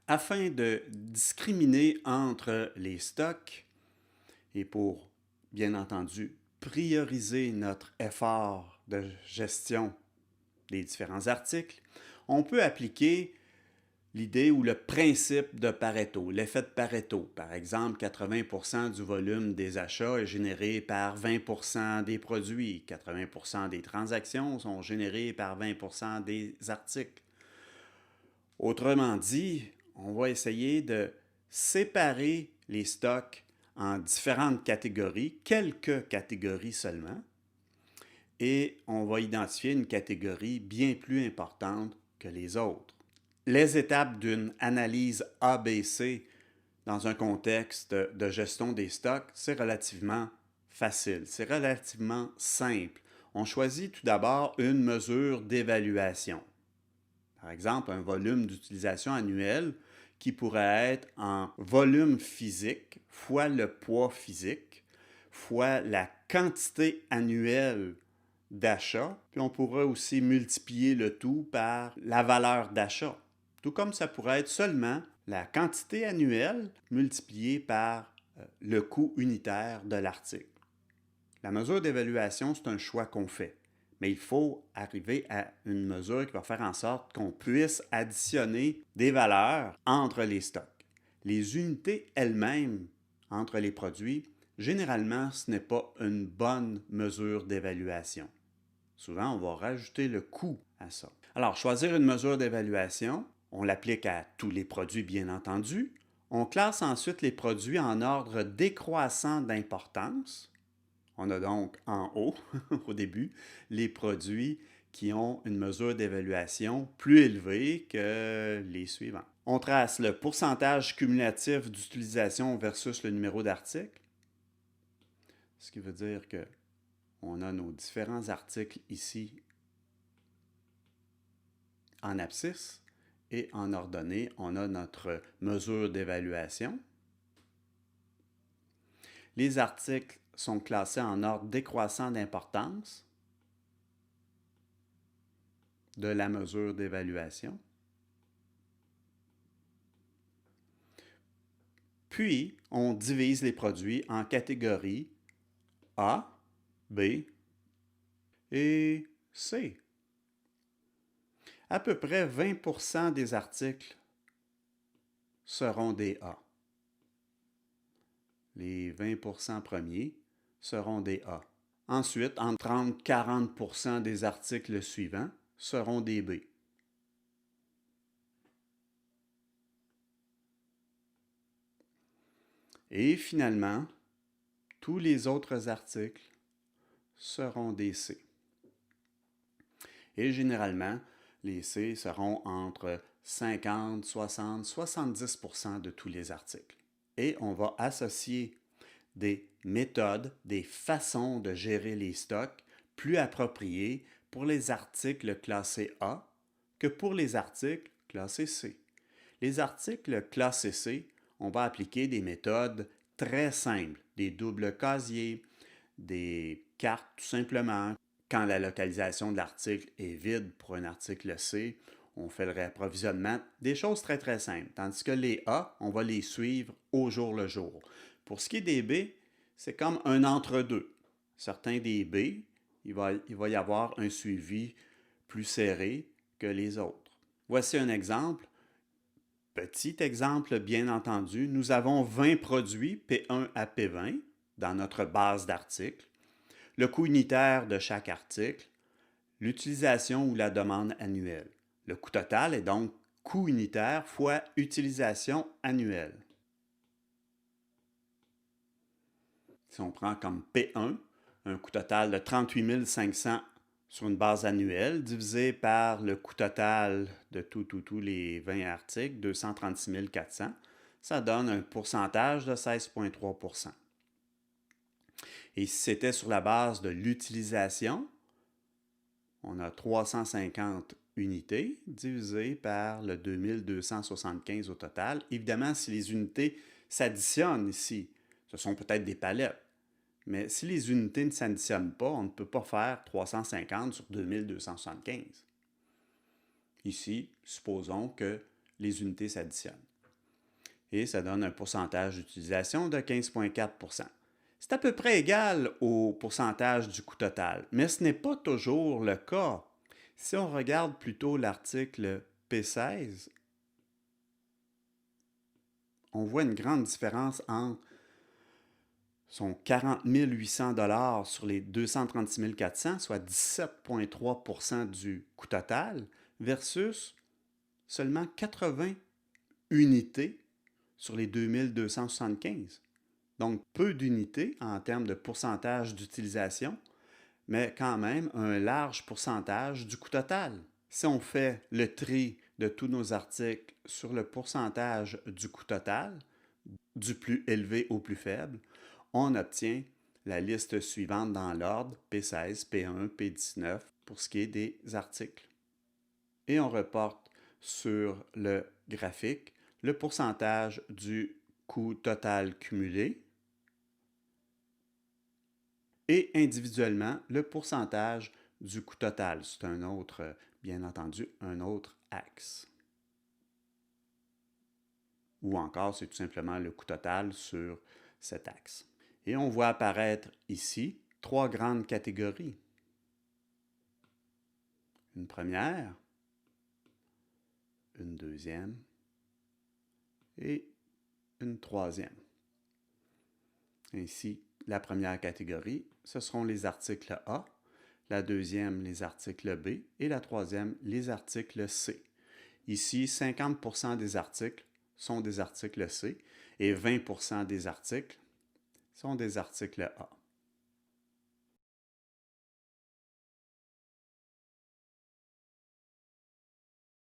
Afin de discriminer entre les stocks et pour, bien entendu, prioriser notre effort de gestion des différents articles, on peut appliquer l'idée ou le principe de Pareto, l'effet de Pareto. Par exemple, 80% du volume des achats est généré par 20% des produits, 80% des transactions sont générées par 20% des articles. Autrement dit, on va essayer de séparer les stocks en différentes catégories, quelques catégories seulement, et on va identifier une catégorie bien plus importante que les autres. Les étapes d'une analyse ABC dans un contexte de gestion des stocks, c'est relativement facile, c'est relativement simple. On choisit tout d'abord une mesure d'évaluation. Par exemple, un volume d'utilisation annuel qui pourrait être en volume physique fois le poids physique fois la quantité annuelle d'achat. Puis on pourrait aussi multiplier le tout par la valeur d'achat. Tout comme ça pourrait être seulement la quantité annuelle multipliée par le coût unitaire de l'article. La mesure d'évaluation, c'est un choix qu'on fait. Mais il faut arriver à une mesure qui va faire en sorte qu'on puisse additionner des valeurs entre les stocks. Les unités elles-mêmes entre les produits, généralement, ce n'est pas une bonne mesure d'évaluation. Souvent, on va rajouter le coût à ça. Alors, choisir une mesure d'évaluation, on l'applique à tous les produits, bien entendu. On classe ensuite les produits en ordre décroissant d'importance. On a donc en haut, au début, les produits qui ont une mesure d'évaluation plus élevée que les suivants. On trace le pourcentage cumulatif d'utilisation versus le numéro d'article, ce qui veut dire que on a nos différents articles ici en abscisse et en ordonnée, on a notre mesure d'évaluation. Les articles sont classés en ordre décroissant d'importance de la mesure d'évaluation. Puis, on divise les produits en catégories A, B et C. À peu près 20% des articles seront des A. Les 20% premiers seront des A. Ensuite, entre 30 et 40% des articles suivants seront des B. Et finalement, tous les autres articles seront des C. Et généralement, les C seront entre 50, 60, 70% de tous les articles. Et on va associer des méthodes, des façons de gérer les stocks plus appropriées pour les articles classés A que pour les articles classés C. Les articles classés C, on va appliquer des méthodes très simples, des doubles casiers, des cartes tout simplement. Quand la localisation de l'article est vide pour un article C, on fait le réapprovisionnement, des choses très très simples. Tandis que les A, on va les suivre au jour le jour. Pour ce qui est des B, c'est comme un entre-deux. Certains des B, il va y avoir un suivi plus serré que les autres. Voici un exemple. Petit exemple, bien entendu, nous avons 20 produits P1 à P20 dans notre base d'articles. Le coût unitaire de chaque article, l'utilisation ou la demande annuelle. Le coût total est donc coût unitaire fois utilisation annuelle. Si on prend comme P1, un coût total de 38 500 sur une base annuelle, divisé par le coût total de tous les 20 articles, 236 400, ça donne un pourcentage de 16,3 %. Et si c'était sur la base de l'utilisation, on a 350 unités divisé par le 2275 au total. Évidemment, si les unités s'additionnent ici, ce sont peut-être des palettes. Mais si les unités ne s'additionnent pas, on ne peut pas faire 350 sur 2275. Ici, supposons que les unités s'additionnent. et ça donne un pourcentage d'utilisation de 15,4 %. C'est à peu près égal au pourcentage du coût total, mais ce n'est pas toujours le cas. Si on regarde plutôt l'article P16, on voit une grande différence entre son 40 800 $ sur les 236 400, soit 17,3 % du coût total, versus seulement 80 unités sur les 2275. Donc, peu d'unités en termes de pourcentage d'utilisation, mais quand même un large pourcentage du coût total. Si on fait le tri de tous nos articles sur le pourcentage du coût total, du plus élevé au plus faible, on obtient la liste suivante dans l'ordre P16, P1, P19 pour ce qui est des articles. Et on reporte sur le graphique le pourcentage du coût total cumulé et individuellement le pourcentage du coût total. C'est un autre, bien entendu, un autre axe. Ou encore, c'est tout simplement le coût total sur cet axe. Et on voit apparaître ici 3 grandes catégories. Une première, une deuxième et une troisième. Ainsi, la première catégorie, ce seront les articles A, la deuxième, les articles B et la troisième, les articles C. Ici, 50% des articles sont des articles C et 20% des articles sont des articles A.